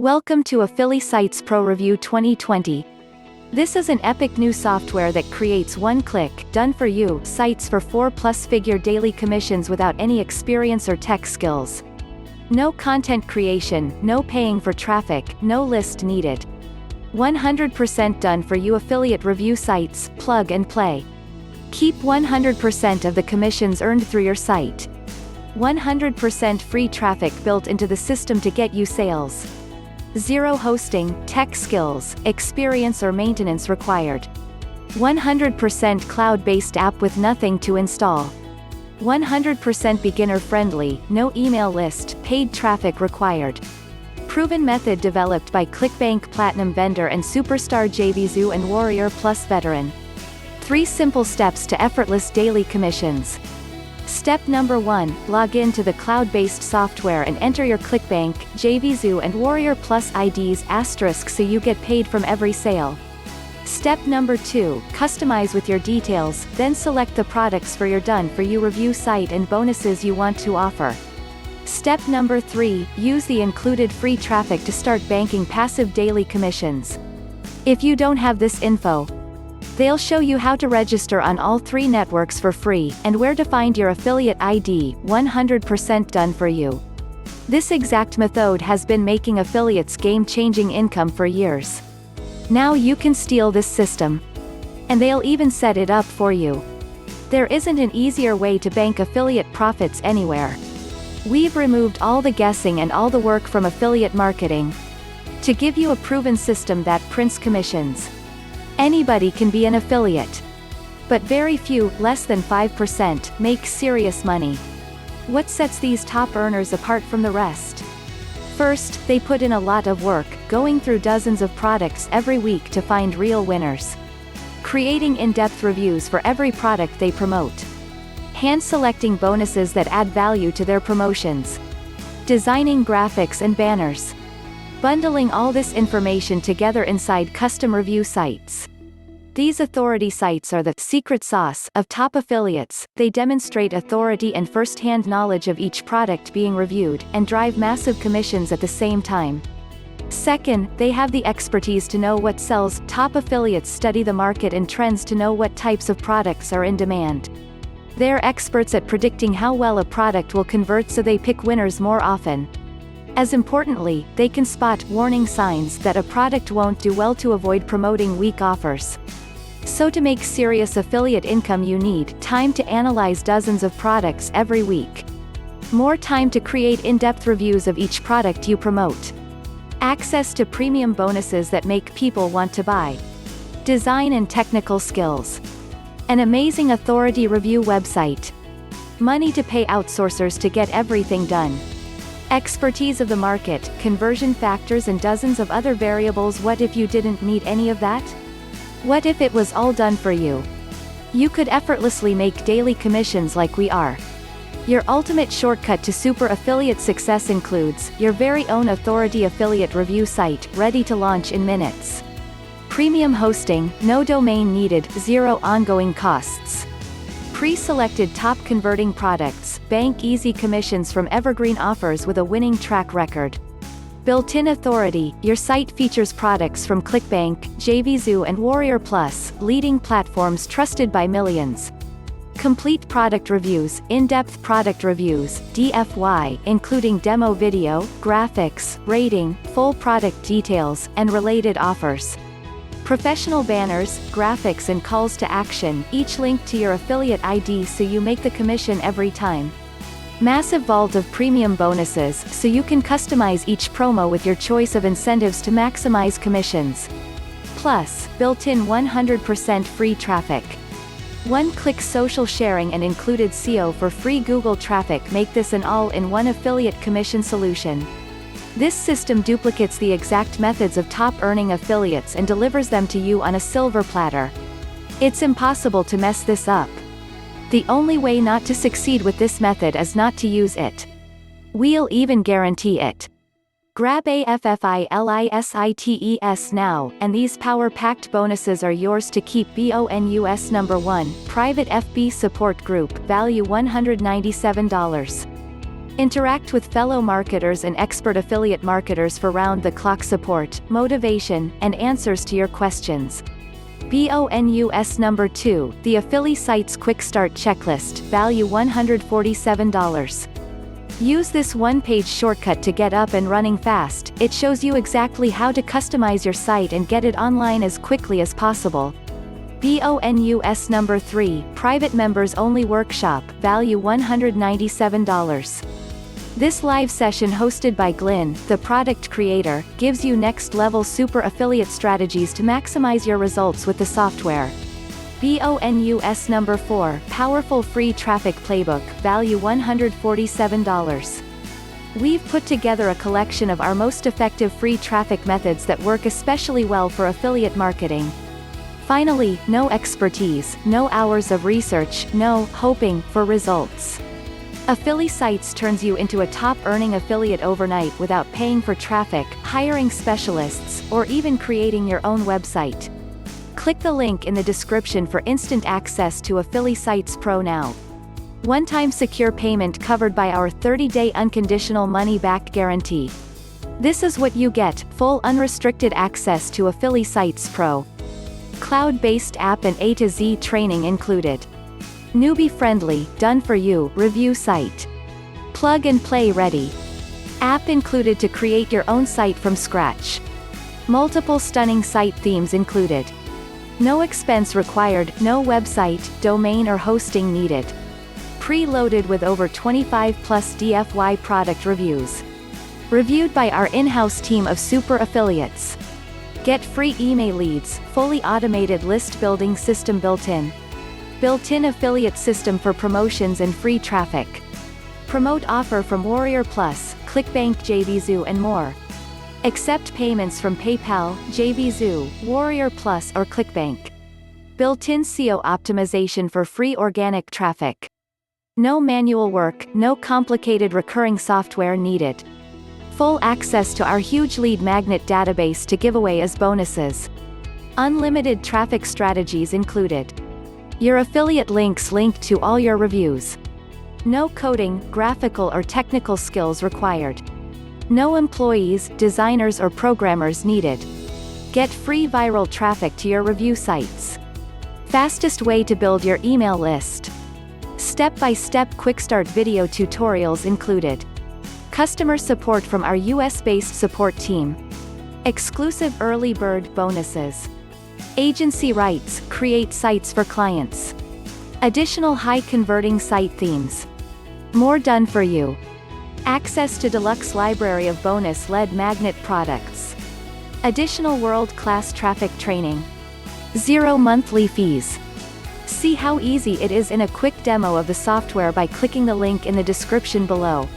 Welcome to Affili Sites Pro Review 2020. This is an epic new software that creates one-click, done-for-you sites for 4-plus-figure daily commissions without any experience or tech skills. No content creation, no paying for traffic, no list needed. 100% done-for-you affiliate review sites, plug and play. Keep 100% of the commissions earned through your site. 100% free traffic built into the system to get you sales. Zero hosting, tech skills, experience or maintenance required. 100% cloud-based app with nothing to install. 100% beginner-friendly, no email list, paid traffic required. Proven method developed by ClickBank Platinum vendor and superstar JVZoo and WarriorPlus veteran. 3 simple steps to effortless daily commissions. Step number 1, log in to the cloud-based software and enter your ClickBank, JVZoo and WarriorPlus IDs * so you get paid from every sale. Step number 2, customize with your details, then select the products for your done-for-you review site and bonuses you want to offer. Step number 3, use the included free traffic to start banking passive daily commissions. If you don't have this info, they'll show you how to register on all 3 networks for free, and where to find your affiliate ID, 100% done for you. This exact method has been making affiliates game-changing income for years. Now you can steal this system. And they'll even set it up for you. There isn't an easier way to bank affiliate profits anywhere. We've removed all the guessing and all the work from affiliate marketing to give you a proven system that prints commissions. Anybody can be an affiliate. But very few, less than 5%, make serious money. What sets these top earners apart from the rest? First, they put in a lot of work, going through dozens of products every week to find real winners. Creating in-depth reviews for every product they promote. Hand-selecting bonuses that add value to their promotions. Designing graphics and banners. Bundling all this information together inside custom review sites. These authority sites are the secret sauce of top affiliates. They demonstrate authority and first-hand knowledge of each product being reviewed, and drive massive commissions at the same time. Second, they have the expertise to know what sells. Top affiliates study the market and trends to know what types of products are in demand. They're experts at predicting how well a product will convert, so they pick winners more often. As importantly, they can spot warning signs that a product won't do well to avoid promoting weak offers. So to make serious affiliate income, you need time to analyze dozens of products every week. More time to create in-depth reviews of each product you promote. Access to premium bonuses that make people want to buy. Design and technical skills. An amazing authority review website. Money to pay outsourcers to get everything done. Expertise of the market, conversion factors and dozens of other variables. What if you didn't need any of that? What if it was all done for you? You could effortlessly make daily commissions like we are. Your ultimate shortcut to super affiliate success includes your very own authority affiliate review site, ready to launch in minutes. Premium hosting, no domain needed, 0 ongoing costs. Pre-selected top converting products, bank easy commissions from evergreen offers with a winning track record. Built-in authority, your site features products from ClickBank, JVZoo and WarriorPlus, leading platforms trusted by millions. Complete product reviews, in-depth product reviews, DFY, including demo video, graphics, rating, full product details, and related offers. Professional banners, graphics and calls to action, each linked to your affiliate ID so you make the commission every time. Massive vault of premium bonuses, so you can customize each promo with your choice of incentives to maximize commissions. Plus, built-in 100% free traffic. One-click social sharing and included SEO for free Google traffic make this an all-in-one affiliate commission solution. This system duplicates the exact methods of top-earning affiliates and delivers them to you on a silver platter. It's impossible to mess this up. The only way not to succeed with this method is not to use it. We'll even guarantee it. Grab AFFILISITES now, and these power-packed bonuses are yours to keep. BONUS number 1, private FB support group, value $197. Interact with fellow marketers and expert affiliate marketers for round-the-clock support, motivation, and answers to your questions. Bonus number 2, the Affili Sites Quick Start Checklist, value $147. Use this one-page shortcut to get up and running fast. It shows you exactly how to customize your site and get it online as quickly as possible. Bonus number 3, Private Members Only Workshop, value $197. This live session hosted by Glyn, the product creator, gives you next-level super affiliate strategies to maximize your results with the software. Bonus number 4, Powerful Free Traffic Playbook, value $147. We've put together a collection of our most effective free traffic methods that work especially well for affiliate marketing. Finally, no expertise, no hours of research, no hoping for results. Affili Sites turns you into a top-earning affiliate overnight without paying for traffic, hiring specialists, or even creating your own website. Click the link in the description for instant access to Affili Sites Pro now. One-time secure payment covered by our 30-day unconditional money-back guarantee. This is what you get: full unrestricted access to Affili Sites Pro. Cloud-based app and A to Z training included. Newbie-friendly, done-for-you review site. Plug-and-play ready. App included to create your own site from scratch. Multiple stunning site themes included. No expense required, no website, domain or hosting needed. Pre-loaded with over 25 plus DFY product reviews. Reviewed by our in-house team of super affiliates. Get free email leads, fully automated list building system built-in. Built-in affiliate system for promotions and free traffic. Promote offer from WarriorPlus, ClickBank, JVZoo and more. Accept payments from PayPal, JVZoo, WarriorPlus or ClickBank. Built-in SEO optimization for free organic traffic. No manual work, no complicated recurring software needed. Full access to our huge lead magnet database to give away as bonuses. Unlimited traffic strategies included. Your affiliate links linked to all your reviews. No coding, graphical or technical skills required. No employees, designers or programmers needed. Get free viral traffic to your review sites. Fastest way to build your email list. Step-by-step quick start video tutorials included. Customer support from our US-based support team. Exclusive early bird bonuses. Agency rights, create sites for clients. Additional high-converting site themes. More done for you. Access to deluxe library of bonus-led magnet products. Additional world-class traffic training. 0 monthly fees. See how easy it is in a quick demo of the software by clicking the link in the description below.